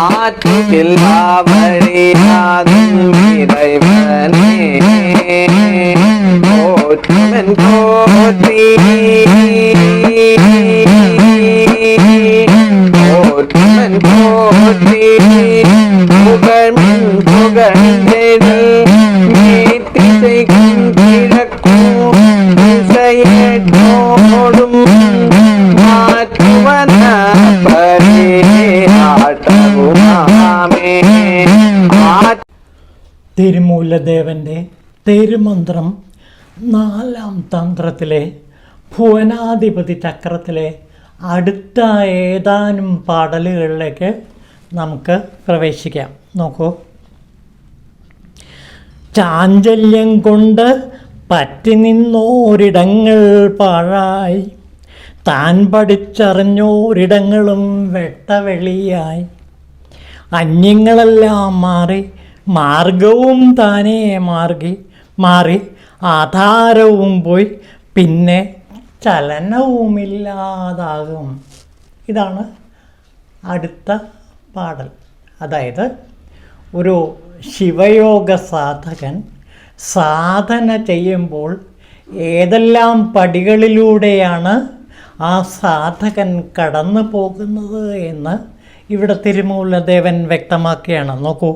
ஆற்றில்லாவழியாதும் இறைவனே போற்றுமன் போற்றி போற்றுமன் போற்றி புகழ்மின் புகழ்ந்தெழு மேத்திசைக்கும் கிழக்கும் திசையற்றோடும் மாற்றுவன பரே ஆட்டவுமாமே. തിരുമൂലദേവൻ്റെ തിരുമന്ത്രം 4-ാം തന്ത്രത്തിലെ ഭുവനാധിപതി ചക്രത്തിലെ അടുത്ത ഏതാനും പാടലുകളിലേക്ക് നമുക്ക് പ്രവേശിക്കാം. നോക്കൂ. ചാഞ്ചല്യം കൊണ്ട് പറ്റി നിന്നോരിടങ്ങൾ പാഴായി, താൻ പഠിച്ചറിഞ്ഞോരിടങ്ങളും വെട്ടവെളിയായി. അന്യങ്ങളെല്ലാം മാറി മാർഗവും താനേ മാറി ആധാരവും പോയി പിന്നെ ചലനവുമില്ലാതാകും. ഇതാണ് അടുത്ത പാടൽ. അതായത് ഒരു ശിവയോഗ സാധകൻ സാധന ചെയ്യുമ്പോൾ ഏതെല്ലാം പടികളിലൂടെയാണ് ആ സാധകൻ കടന്നു പോകുന്നത് എന്ന് ഇവിടെ തിരുമൂലദേവൻ വ്യക്തമാക്കുകയാണ്. നോക്കൂ.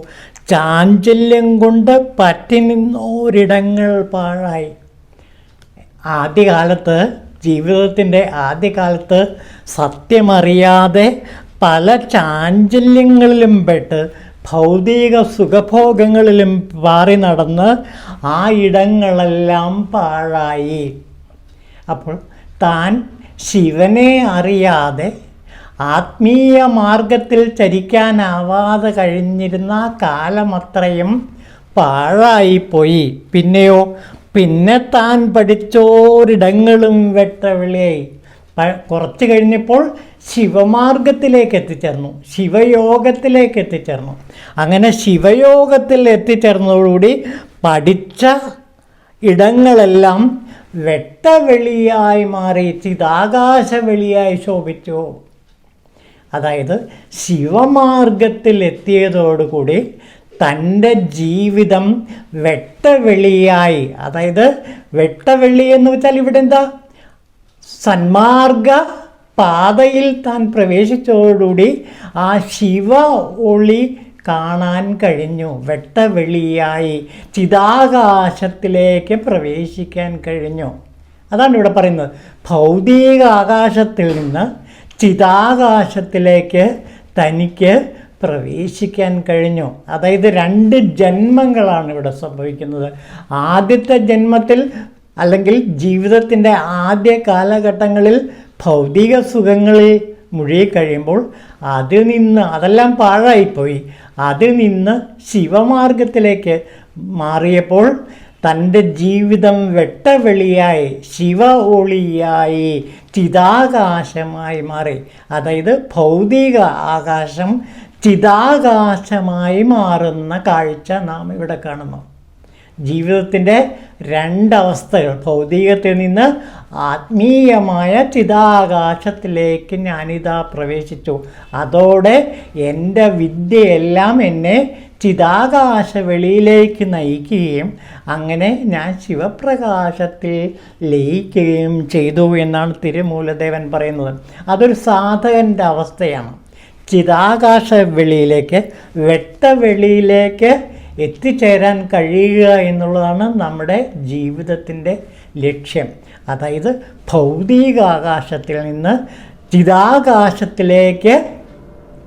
ചാഞ്ചല്യം കൊണ്ട് പറ്റി നിന്നോരിടങ്ങൾ പാഴായി. ആദ്യകാലത്ത്, ജീവിതത്തിൻ്റെ ആദ്യകാലത്ത് സത്യമറിയാതെ പല ചാഞ്ചല്യങ്ങളിലും പെട്ട് ഭൗതിക സുഖഭോഗങ്ങളിലും പാറി നടന്ന് ആ ഇടങ്ങളെല്ലാം പാഴായി. അപ്പോൾ താൻ ശിവനെ അറിയാതെ ആത്മീയ മാർഗത്തിൽ ചരിക്കാനാവാതെ കഴിഞ്ഞിരുന്ന കാലമത്രയും പാഴായിപ്പോയി. പിന്നെയോ പിന്നെ താൻ പഠിച്ചോരിടങ്ങളും വെട്ടവിളിയായി. കുറച്ച് കഴിഞ്ഞപ്പോൾ ശിവമാർഗത്തിലേക്ക് എത്തിച്ചേർന്നു, ശിവയോഗത്തിലേക്ക് എത്തിച്ചേർന്നു. അങ്ങനെ ശിവയോഗത്തിൽ എത്തിച്ചേർന്നതോടുകൂടി പഠിച്ച ഇടങ്ങളെല്ലാം വെട്ടവെളിയായി മാറി, ചിതാകാശവെളിയായി ശോഭിച്ചു. അതായത് ശിവമാർഗത്തിൽ എത്തിയതോടുകൂടി തൻ്റെ ജീവിതം വെട്ടവെളിയായി. അതായത് വെട്ടവെളി എന്ന് വെച്ചാൽ ഇവിടെ എന്താ, സന്മാർഗ പാതയിൽ താൻ പ്രവേശിച്ചതോടുകൂടി ആ ശിവ ഒളി കാണാൻ കഴിഞ്ഞു. വെട്ടവെളിയായി ചിതാകാശത്തിലേക്ക് പ്രവേശിക്കാൻ കഴിഞ്ഞു. അതാണ് ഇവിടെ പറയുന്നത്. ഭൗതിക ആകാശത്തിൽ നിന്ന് ചിതാകാശത്തിലേക്ക് തനിക്ക് പ്രവേശിക്കാൻ കഴിഞ്ഞു. അതായത് 2 ജന്മങ്ങളാണ് ഇവിടെ സംഭവിക്കുന്നത്. ആദ്യത്തെ ജന്മത്തിൽ അല്ലെങ്കിൽ ജീവിതത്തിൻ്റെ ആദ്യ കാലഘട്ടങ്ങളിൽ ഭൗതിക സുഖങ്ങളിൽ മുഴുകിക്കഴിയുമ്പോൾ അതിൽ നിന്ന് അതെല്ലാം പാഴായിപ്പോയി. അതിൽ നിന്ന് ശിവമാർഗത്തിലേക്ക് മാറിയപ്പോൾ തൻ്റെ ജീവിതം വെട്ടവെളിയായി, ശിവ ഒളിയായി, ചിതാകാശമായി മാറി. അതായത് ഭൗതിക ആകാശം ചിതാകാശമായി മാറുന്ന കാഴ്ച നാം ഇവിടെ കാണുന്നു. ജീവിതത്തിൻ്റെ 2 അവസ്ഥകൾ, ഭൗതികത്തിൽ നിന്ന് ആത്മീയമായ ചിതാകാശത്തിലേക്ക് ഞാനിതാ പ്രവേശിച്ചു. അതോടെ എൻ്റെ വിദ്യയെല്ലാം എന്നെ ചിതാകാശ വെളിയിലേക്ക് നയിക്കുകയും അങ്ങനെ ഞാൻ ശിവപ്രകാശത്തിൽ ലയിക്കുകയും ചെയ്തു എന്നാണ് തിരുമൂലദേവൻ പറയുന്നത്. അതൊരു സാധകൻ്റെ അവസ്ഥയാണ്. ചിതാകാശ വെളിയിലേക്ക്, വെട്ടവെളിയിലേക്ക് എത്തിച്ചേരാൻ കഴിയുക എന്നുള്ളതാണ് നമ്മുടെ ജീവിതത്തിൻ്റെ ലക്ഷ്യം. അതായത് ഭൗതികാകാശത്തിൽ നിന്ന് ചിതാകാശത്തിലേക്ക്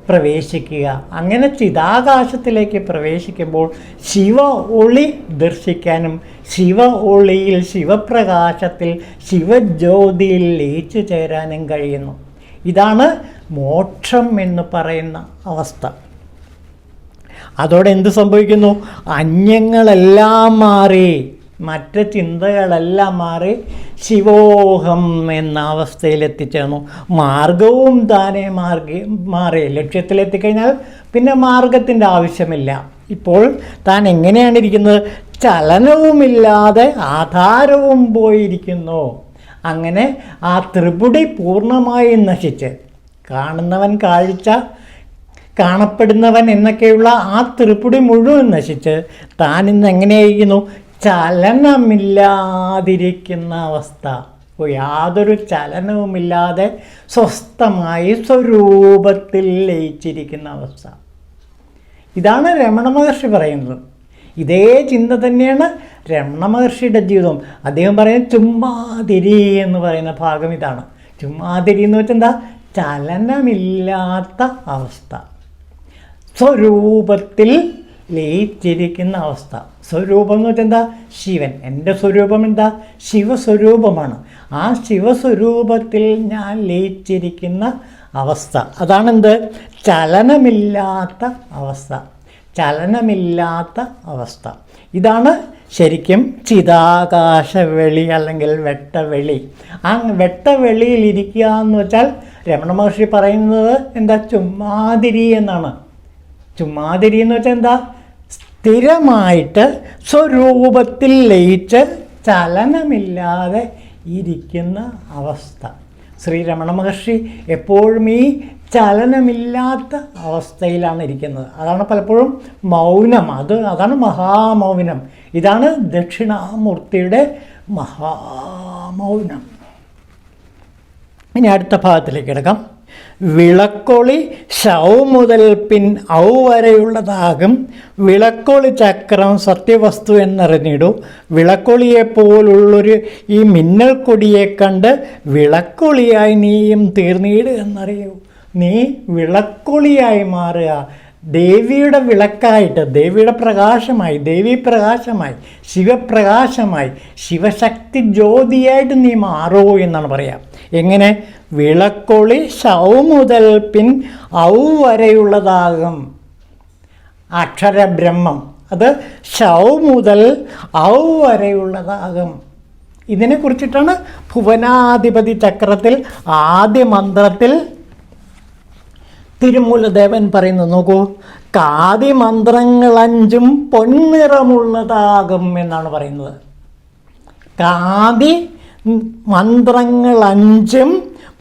പ്രവേശിക്കുക. അങ്ങനെ ചിതാകാശത്തിലേക്ക് പ്രവേശിക്കുമ്പോൾ ശിവ ഒളി ദർശിക്കാനും ശിവ ഒളിയിൽ, ശിവപ്രകാശത്തിൽ, ശിവജ്യോതിയിൽ ലയിച്ചു ചേരാനും കഴിയുന്നു. ഇതാണ് മോക്ഷം എന്ന് പറയുന്ന അവസ്ഥ. അതോടെ എന്ത് സംഭവിക്കുന്നു? അന്യങ്ങളെല്ലാം മാറി, മറ്റ് ചിന്തകളെല്ലാം മാറി ശിവോഹം എന്ന അവസ്ഥയിൽ എത്തിച്ചേർന്നു. മാർഗവും താനെ മാറി. ലക്ഷ്യത്തിലെത്തിക്കഴിഞ്ഞാൽ പിന്നെ മാർഗത്തിൻ്റെ ആവശ്യമില്ല. ഇപ്പോൾ താൻ എങ്ങനെയാണ് ഇരിക്കുന്നത്? ചലനവുമില്ലാതെ ആധാരവും പോയിരിക്കുന്നു. അങ്ങനെ ആ ത്രിപുടി പൂർണ്ണമായും നശിച്ച്, കാണുന്നവൻ കാഴ്ച, കാണപ്പെടുന്നവൻ എന്നൊക്കെയുള്ള ആ തൃപ്പുടി മുഴുവൻ നശിച്ച് താൻ ഇന്ന് എങ്ങനെയായിരിക്കുന്നു? ചലനമില്ലാതിരിക്കുന്ന അവസ്ഥ. യാതൊരു ചലനവുമില്ലാതെ സ്വസ്ഥമായി സ്വരൂപത്തിൽ ലയിച്ചിരിക്കുന്ന അവസ്ഥ. ഇതാണ് രമണ മഹർഷി പറയുന്നത്. ഇതേ ചിന്ത തന്നെയാണ് രമണ മഹർഷിയുടെ ജീവിതം. അദ്ദേഹം പറയുന്നത് ചുമ്മാതിരി എന്ന് പറയുന്ന ഭാഗം ഇതാണ്. ചുമ്മാതിരി എന്ന് വെച്ചാൽ എന്താ? ചലനമില്ലാത്ത അവസ്ഥ, സ്വരൂപത്തിൽ ലയിച്ചിരിക്കുന്ന അവസ്ഥ. സ്വരൂപം എന്ന് വെച്ചാൽ എന്താ? ശിവൻ. എൻ്റെ സ്വരൂപം എന്താ? ശിവസ്വരൂപമാണ്. ആ ശിവസ്വരൂപത്തിൽ ഞാൻ ലയിച്ചിരിക്കുന്ന അവസ്ഥ, അതാണെന്ത്? ചലനമില്ലാത്ത അവസ്ഥ. ചലനമില്ലാത്ത അവസ്ഥ. ഇതാണ് ശരിക്കും ചിതാകാശവെളി അല്ലെങ്കിൽ വെട്ടവെളി. ആ വെട്ടവെളിയിൽ ഇരിക്കുക എന്ന് വെച്ചാൽ രമണ മഹർഷി പറയുന്നത് എന്താ? ചുമ്മാതിരി എന്നാണ്. ചുമ്മാതിരി എന്ന് വെച്ചാൽ എന്താ? സ്ഥിരമായിട്ട് സ്വരൂപത്തിൽ ലയിച്ച് ചലനമില്ലാതെ ഇരിക്കുന്ന അവസ്ഥ. ശ്രീ രമണ മഹർഷി എപ്പോഴും ഈ ചലനമില്ലാത്ത അവസ്ഥയിലാണ് ഇരിക്കുന്നത്. അതാണ് പലപ്പോഴും മൗനം. അതാണ് മഹാമൗനം. ഇതാണ് ദക്ഷിണാമൂർത്തിയുടെ മഹാമൗനം. ഇനി അടുത്ത ഭാഗത്തിലേക്ക് കിടക്കാം. വിളക്കൊളി ശൗ മുതൽ പിൻ ഔ വരെയുള്ളതാകും വിളക്കൊളി ചക്രം സത്യവസ്തു എന്നറിഞ്ഞിടൂ. വിളക്കൊളിയെപ്പോലുള്ളൊരു ഈ മിന്നൽ കൊടിയെ കണ്ട് വിളക്കൊളിയായി നീയും തീർന്നീട് എന്നറിയൂ. നീ വിളക്കൊളിയായി മാറുക. ദേവിയുടെ വിളക്കായിട്ട്, ദേവിയുടെ പ്രകാശമായി, ദേവീ പ്രകാശമായി, ശിവപ്രകാശമായി, ശിവശക്തി ജ്യോതിയായിട്ട് നീ മാറൂ എന്നാണ് പറയുക. എങ്ങനെ? വിളക്കൊളി ശൗ മുതൽ പിൻ ഔ വരെയുള്ളതാകും അക്ഷരബ്രഹ്മം. അത് ശൗ മുതൽ ഔ വരെയുള്ളതാകും. ഇതിനെക്കുറിച്ചിട്ടാണ് ഭുവനാധിപതി ചക്രത്തിൽ ആദ്യ മന്ത്രത്തിൽ തിരുമൂലദേവൻ പറയുന്നത്. നോക്കൂ, കാതി മന്ത്രങ്ങൾ 5 പൊൻനിറമുള്ളതാകും എന്നാണ് പറയുന്നത്. കാതി മന്ത്രങ്ങൾ 5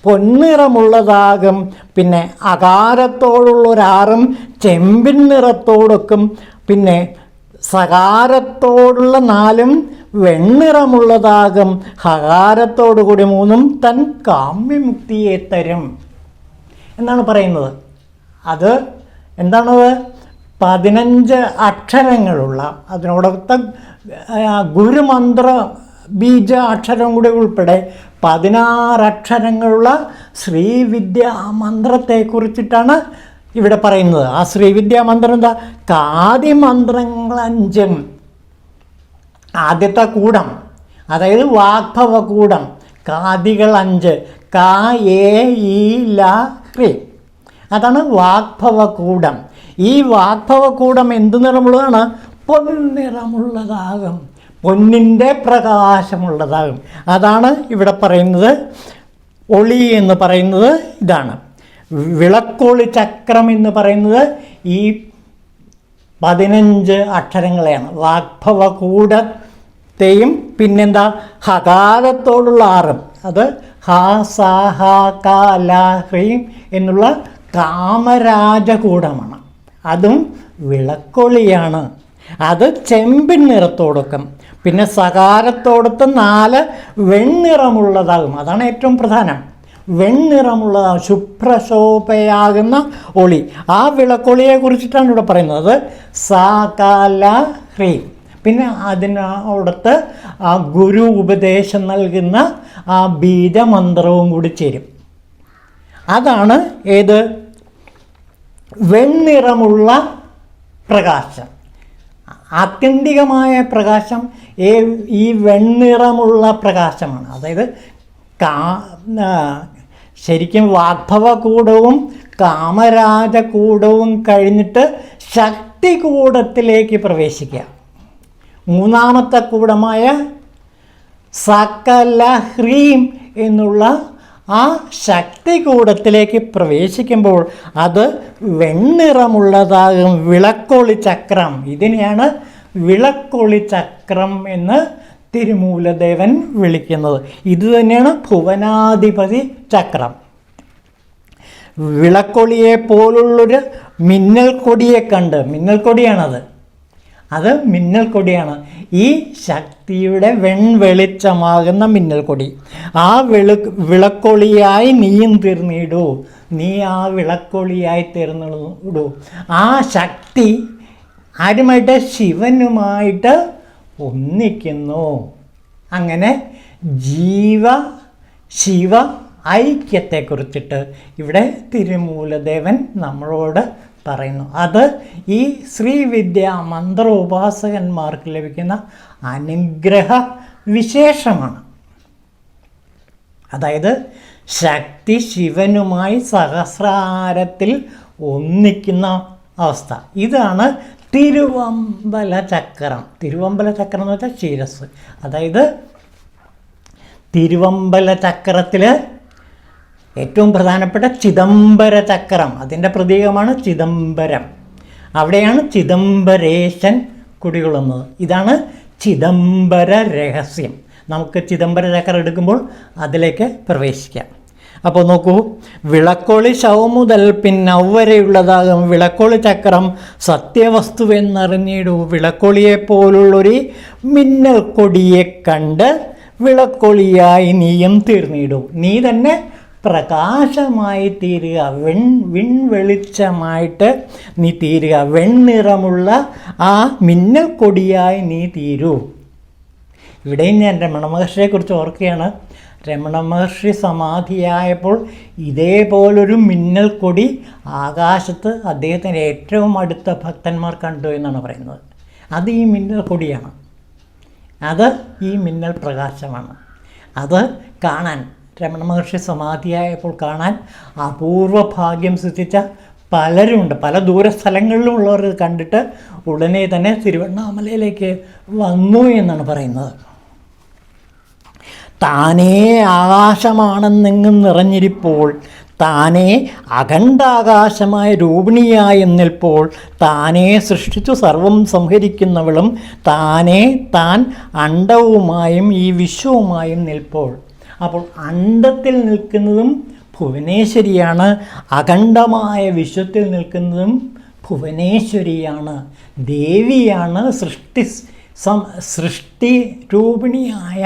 പൊൻനിറമുള്ളതാകും. പിന്നെ അകാരത്തോടുള്ളൊരാറും ചെമ്പിൻ നിറത്തോടൊക്കും. പിന്നെ സകാരത്തോടുള്ള 4 വെണ്ണിറമുള്ളതാകും. ഹകാരത്തോടു കൂടി 3 തൻ കാമ്യമുക്തിയെ തരും എന്നാണ് പറയുന്നത്. അത് എന്താണത്? 15 അക്ഷരങ്ങളുള്ള, അതിനോടൊപ്പം ഗുരുമന്ത്ര ബീജ അക്ഷരം കൂടി ഉൾപ്പെടെ 16 അക്ഷരങ്ങളുള്ള ശ്രീവിദ്യാ മന്ത്രത്തെക്കുറിച്ചിട്ടാണ് ഇവിടെ പറയുന്നത്. ആ ശ്രീവിദ്യാ മന്ത്രം എന്താ? കാതി മന്ത്രങ്ങൾ 5. ആദ്യത്തെ കൂടം, അതായത് വാഗ്ഭവ കൂടം, കാതികൾ 5, കാ ഏ ഈ ല ഹ്രീ, അതാണ് വാഗ്ഭവകൂടം. ഈ വാഗ്ഭവകൂടം എന്ത് നിറമുള്ളതാണ്? പൊൻനിറമുള്ളതാകും, പൊന്നിൻ്റെ പ്രകാശമുള്ളതാകും. അതാണ് ഇവിടെ പറയുന്നത്. ഒളി എന്ന് പറയുന്നത് ഇതാണ്. വിളക്കൊളി ചക്രം എന്ന് പറയുന്നത് ഈ 15 അക്ഷരങ്ങളെയാണ്. വാഗ്ഭവകൂടത്തെയും പിന്നെന്താ ഹകാരത്തോടുള്ള 6, അത് ഹ സ ഹ ക ല ഹ്രീം എന്നുള്ള കാമരാജകൂടമാണ്. അതും വിളക്കൊളിയാണ്. അത് ചെമ്പിൻ നിറത്തോടൊക്കും. പിന്നെ സകാരത്തോടൊത്ത് 4 വെണ്ണിറമുള്ളതാകും. അതാണ് ഏറ്റവും പ്രധാനം. വെണ്ണിറമുള്ളതാകും, ശുഭ്രശോഭയാകുന്ന ഒളി. ആ വിളക്കൊളിയെ കുറിച്ചിട്ടാണ് ഇവിടെ പറയുന്നത്. സ ക ല ഹ്രീം. പിന്നെ അതിനോടത്ത് ആ ഗുരു ഉപദേശം നൽകുന്ന ആ ബീജമന്ത്രവും കൂടി ചേരും. അതാണ് ഏത്? വെണ്ണിറമുള്ള പ്രകാശം. ആത്യന്തികമായ പ്രകാശം ഈ വെണ്ണിറമുള്ള പ്രകാശമാണ്. അതായത് ശരിക്കും വാഗ്ഭവകൂടവും കാമരാജകൂടവും കഴിഞ്ഞിട്ട് ശക്തികൂടത്തിലേക്ക് പ്രവേശിക്കുക. മൂന്നാമത്തെ കൂടമായ സകല ഹ്രീം എന്നുള്ള ആ ശക്തികൂടത്തിലേക്ക് പ്രവേശിക്കുമ്പോൾ അത് വെണ്ണിറമുള്ളതാകും വിളക്കൊളി ചക്രം. ഇതിനെയാണ് വിളക്കൊളി ചക്രം എന്ന് തിരുമൂലദേവൻ വിളിക്കുന്നത്. ഇത് തന്നെയാണ് ഭുവനാധിപതി ചക്രം. വിളക്കൊളിയെ പോലുള്ളൊരു മിന്നൽ കൊടിയെ കണ്ട്, മിന്നൽ കൊടിയാണത്, അത് മിന്നൽ കൊടിയാണ്. ഈ ശക്തിയുടെ വെൺവെളിച്ചമാകുന്ന മിന്നൽ കൊടി. ആ വിളക്കൊളിയായി നീയും തീർന്നിടൂ, നീ ആ വിളക്കൊളിയായി തീർന്നിടൂ. ആ ശക്തി ആരുമായിട്ട്? ശിവനുമായിട്ട് ഒന്നിക്കുന്നു. അങ്ങനെ ശിവ ഐക്യത്തെക്കുറിച്ചിട്ട് ഇവിടെ തിരുമൂലദേവൻ നമ്മളോട് പറയുന്നു. അത് ഈ ശ്രീവിദ്യ മന്ത്ര ഉപാസകന്മാർക്ക് ലഭിക്കുന്ന അനുഗ്രഹ വിശേഷമാണ്. അതായത് ശക്തി ശിവനുമായി സഹസ്രാരത്തിൽ ഒന്നിക്കുന്ന അവസ്ഥ. ഇതാണ് തിരുവമ്പല ചക്രം. തിരുവമ്പല ചക്രം എന്ന് വെച്ചാൽ ശിരസ്. അതായത് തിരുവമ്പല ചക്രത്തിൽ ഏറ്റവും പ്രധാനപ്പെട്ട ചിദംബര ചക്രം, അതിൻ്റെ പ്രതീകമാണ് ചിദംബരം. അവിടെയാണ് ചിദംബരേശൻ കുടികൊള്ളുന്നത്. ഇതാണ് ചിദംബര രഹസ്യം. നമുക്ക് ചിദംബര ചക്രം എടുക്കുമ്പോൾ അതിലേക്ക് പ്രവേശിക്കാം. അപ്പോൾ നോക്കൂ, വിളക്കൊളി ശവമുതൽ പിന്നവരെയുള്ളതാകും വിളക്കൊളി ചക്രം സത്യവസ്തുവെന്നറിഞ്ഞിടൂ. വിളക്കൊളിയെപ്പോലുള്ളൊരു മിന്നൽ കൊടിയെ കണ്ട് വിളക്കൊളിയായി നീയും തീർന്നിടൂ. നീ തന്നെ പ്രകാശമായി തീരുക, വിൺവെളിച്ചമായിട്ട് നീ തീരുക. വെണ്ണിറമുള്ള ആ മിന്നൽ കൊടിയായി നീ തീരൂ. ഇവിടെയും ഞാൻ രമണ മഹർഷിയെക്കുറിച്ച് ഓർക്കുകയാണ്. രമണ മഹർഷി സമാധിയായപ്പോൾ ഇതേപോലൊരു മിന്നൽ കൊടി ആകാശത്ത് അദ്ദേഹത്തിൻ്റെ ഏറ്റവും അടുത്ത ഭക്തന്മാർ കണ്ടു എന്നാണ് പറയുന്നത്. അത് ഈ മിന്നൽ കൊടിയാണ്, അത് ഈ മിന്നൽ പ്രകാശമാണ്. അത് കാണാൻ രമണ മഹർഷി സമാധിയായപ്പോൾ കാണാൻ അപൂർവ ഭാഗ്യം സിദ്ധിച്ച പലരുമുണ്ട്. പല ദൂരസ്ഥലങ്ങളിലുമുള്ളവർ കണ്ടിട്ട് ഉടനെ തന്നെ തിരുവണ്ണാമലയിലേക്ക് വന്നു എന്നാണ് പറയുന്നത്. താനേ ആകാശമാണെന്നെങ്ങും നിറഞ്ഞിരിപ്പോൾ, താനേ അഖണ്ഡാകാശമായ രൂപിണിയായി നിൽപ്പോൾ, താനേ സൃഷ്ടിച്ചു സർവം സംഹരിക്കുന്നവളും താനേ താൻ അണ്ഡവുമായും ഈ വിശ്വവുമായും നിൽപ്പോൾ. അപ്പോൾ അണ്ഡത്തിൽ നിൽക്കുന്നതും ഭുവനേശ്വരിയാണ്, അഖണ്ഡമായ വിശ്വത്തിൽ നിൽക്കുന്നതും ഭുവനേശ്വരിയാണ്, ദേവിയാണ്. സൃഷ്ടി രൂപിണിയായ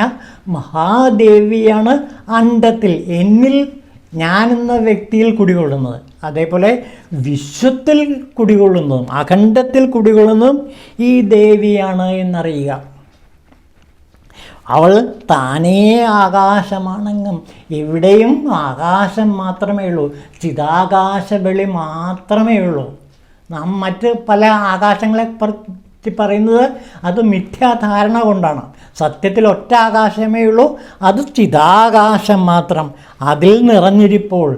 മഹാദേവിയാണ് അണ്ഡത്തിൽ, എന്നിൽ ഞാനെന്ന വ്യക്തിയിൽ കുടികൊള്ളുന്നത്. അതേപോലെ വിശ്വത്തിൽ കുടികൊള്ളുന്നതും അഖണ്ഡത്തിൽ കുടികൊള്ളുന്നതും ഈ ദേവിയാണ് എന്നറിയുക. അവൾ താനേ ആകാശമാണെന്നും എവിടെയും ആകാശം മാത്രമേ ഉള്ളൂ, ചിതാകാശ വെളി മാത്രമേ ഉള്ളൂ. നാം മറ്റ് പല ആകാശങ്ങളെ പറയുന്നത് അത് മിഥ്യാധാരണ കൊണ്ടാണ്. സത്യത്തിൽ ഒറ്റ ആകാശമേ ഉള്ളൂ, അത് ചിതാകാശം മാത്രം. അതിൽ നിറഞ്ഞിരിപ്പോൾ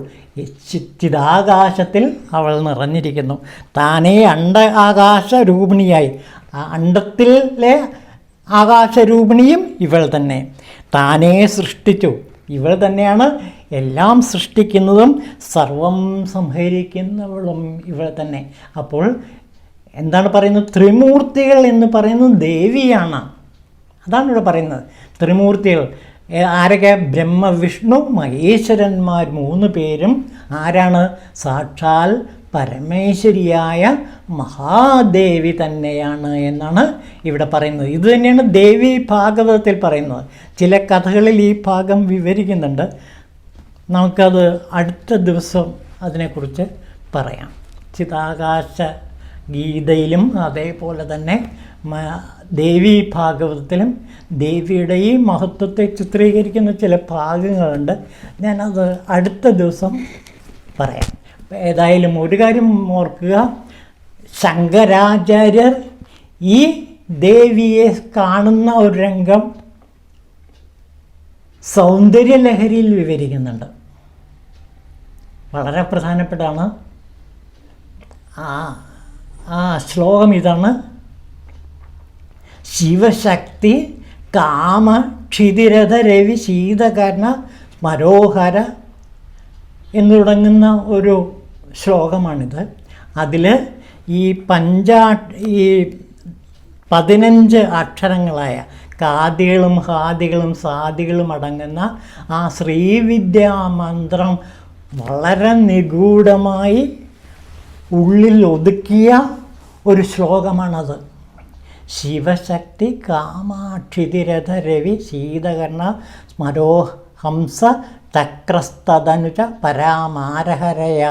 ചിതാകാശത്തിൽ അവൾ നിറഞ്ഞിരിക്കുന്നു. താനേ ആകാശ രൂപിണിയായി, അണ്ഡത്തിലെ ആകാശരൂപിണിയും ഇവൾ തന്നെ. താനേ സൃഷ്ടിച്ചു, ഇവൾ തന്നെയാണ് എല്ലാം സൃഷ്ടിക്കുന്നതും സർവം സംഹരിക്കുന്നവളും ഇവൾ തന്നെ. അപ്പോൾ എന്താണ് പറയുന്നത്? ത്രിമൂർത്തികൾ എന്ന് പറയുന്നത് ദേവിയാണ്. അതാണ് ഇവിടെ പറയുന്നത്. ത്രിമൂർത്തികൾ ആരൊക്കെ? ബ്രഹ്മ വിഷ്ണു മഹേശ്വരന്മാർ 3 പേരും ആരാണ്? സാക്ഷാൽ പരമേശ്വരിയായ മഹാദേവി തന്നെയാണ് എന്നാണ് ഇവിടെ പറയുന്നത്. ഇത് തന്നെയാണ് ദേവി ഭാഗവതത്തിൽ പറയുന്നത്. ചില കഥകളിൽ ഈ ഭാഗം വിവരിക്കുന്നുണ്ട്. നമുക്കത് അടുത്ത ദിവസം അതിനെക്കുറിച്ച് പറയാം. ചിതാകാശ ഗീതയിലും അതേപോലെ തന്നെ ദേവി ഭാഗവതത്തിലും ദേവിയുടെ ഈ മഹത്വത്തെ ചിത്രീകരിക്കുന്ന ചില ഭാഗങ്ങളുണ്ട്. ഞാനത് അടുത്ത ദിവസം പറയാം. ഏതായാലും ഒരു കാര്യം ഓർക്കുക, ശങ്കരാചാര്യർ ഈ ദേവിയെ കാണുന്ന ഒരു രംഗം സൗന്ദര്യലഹരിയിൽ വിവരിക്കുന്നുണ്ട്. വളരെ പ്രധാനപ്പെട്ടാണ്. ആ ശ്ലോകം ഇതാണ്: ശിവശക്തി കാമ ക്ഷിതിരഥ രവി ശീതകർണ മനോഹര എന്ന് തുടങ്ങുന്ന ഒരു ശ്ലോകമാണിത്. അതിൽ ഈ 15 അക്ഷരങ്ങളായ കാദികളും ഹാദികളും സാദികളും അടങ്ങുന്ന ആ ശ്രീവിദ്യാ മന്ത്രം വളരെ നിഗൂഢമായി ഉള്ളിൽ ഒതുക്കിയ ഒരു ശ്ലോകമാണത്. ശിവശക്തി കാമാക്ഷിതിരഥ രവി ശീതകർണ സ്മരോ ഹംസ ചക്രസ്തനുജ പരാമാരഹരയ